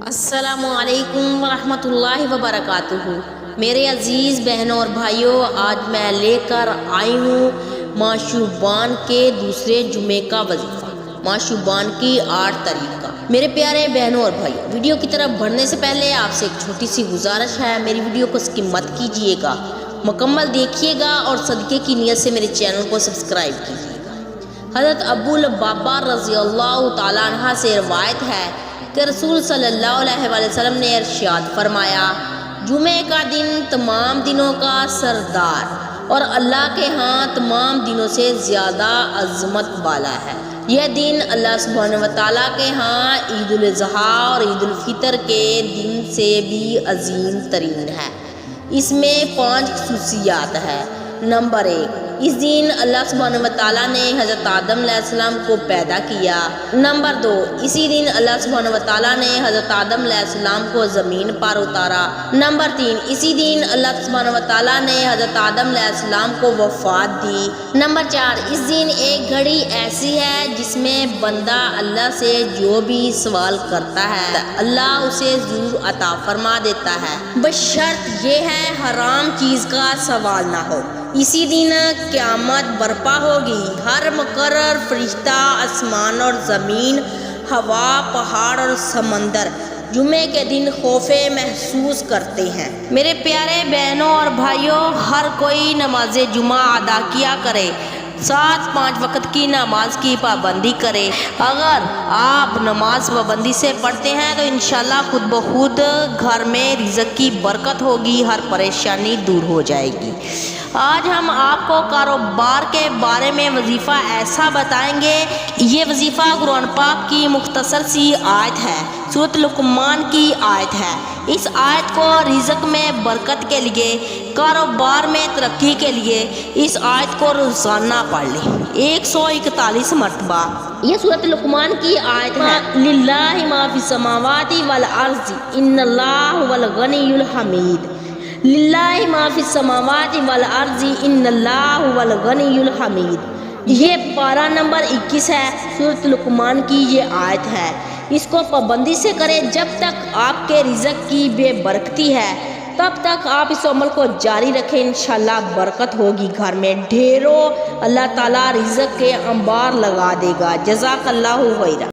السلام علیکم ورحمۃ اللہ وبرکاتہ۔ میرے عزیز بہنوں اور بھائیوں، آج میں لے کر آئی ہوں معشوبان کے دوسرے جمعے کا وظیفہ، معشوبان کی 8 تاریخ کا۔ میرے پیارے بہنوں اور بھائیوں، ویڈیو کی طرف بڑھنے سے پہلے آپ سے ایک چھوٹی سی گزارش ہے، میری ویڈیو کو سکپ مت کیجیے گا، مکمل دیکھیے گا اور صدقے کی نیت سے میرے چینل کو سبسکرائب کیجیے گا۔ حضرت ابو لبابہ رضی اللہ تعالیٰ عنہ سے روایت ہے کہ رسول صلی اللہ علیہ وسلم نے ارشاد فرمایا، جمعے کا دن تمام دنوں کا سردار اور اللہ کے ہاں تمام دنوں سے زیادہ عظمت والا ہے۔ یہ دن اللہ سبحانہ وتعالیٰ کے ہاں عید الاضحیٰ اور عید الفطر کے دن سے بھی عظیم ترین ہے۔ اس میں 5 خصوصیات ہیں۔ نمبر 1، اس دن اللہ سبحانہ وتعالیٰ نے حضرت آدم علیہ السلام کو پیدا کیا۔ نمبر 2، اسی دن اللہ سبحانہ وتعالیٰ نے حضرت آدم علیہ السلام کو زمین پر اتارا۔ نمبر 3، اسی دن اللہ سبحانہ وتعالیٰ نے حضرت آدم علیہ السلام کو وفات دی۔ نمبر 4، اس دن ایک گھڑی ایسی ہے جس میں بندہ اللہ سے جو بھی سوال کرتا ہے اللہ اسے ضرور عطا فرما دیتا ہے، بشرط یہ ہے حرام چیز کا سوال نہ ہو۔ اسی دن قیامت برپا ہوگی، ہر مقرر فرشتہ، آسمان اور زمین، ہوا، پہاڑ اور سمندر جمعے کے دن خوف محسوس کرتے ہیں۔ میرے پیارے بہنوں اور بھائیوں، ہر کوئی نماز جمعہ ادا کیا کرے، ساتھ 5 وقت کی نماز کی پابندی کرے۔ اگر آپ نماز پابندی سے پڑھتے ہیں تو انشاءاللہ خود بخود گھر میں رزق کی برکت ہوگی، ہر پریشانی دور ہو جائے گی۔ آج ہم آپ کو کاروبار کے بارے میں وظیفہ ایسا بتائیں گے۔ یہ وظیفہ قرآن پاک کی مختصر سی آیت ہے، سورۃ لقمان کی آیت ہے۔ اس آیت کو رزق میں برکت کے لیے، کاروبار میں ترقی کے لیے اس آیت کو روزانہ پڑھ لیں 141 مرتبہ۔ یہ سورۃ لقمان کی آیت ہے، للہ ما فی السماوات والارض ان اللہ هو الغنی الحمید۔ للہ ما فی السماوات والارض ان اللہ هو الغنی الحمید۔ یہ پارہ نمبر 21 ہے، سورۃ لقمان کی یہ آیت ہے۔ اس کو پابندی سے کریں، جب تک آپ کے رزق کی بے برکتی ہے تب تک آپ اس عمل کو جاری رکھیں، انشاءاللہ برکت ہوگی، گھر میں ڈھیروں اللہ تعالیٰ رزق کے انبار لگا دے گا۔ جزاک اللہ خیرا۔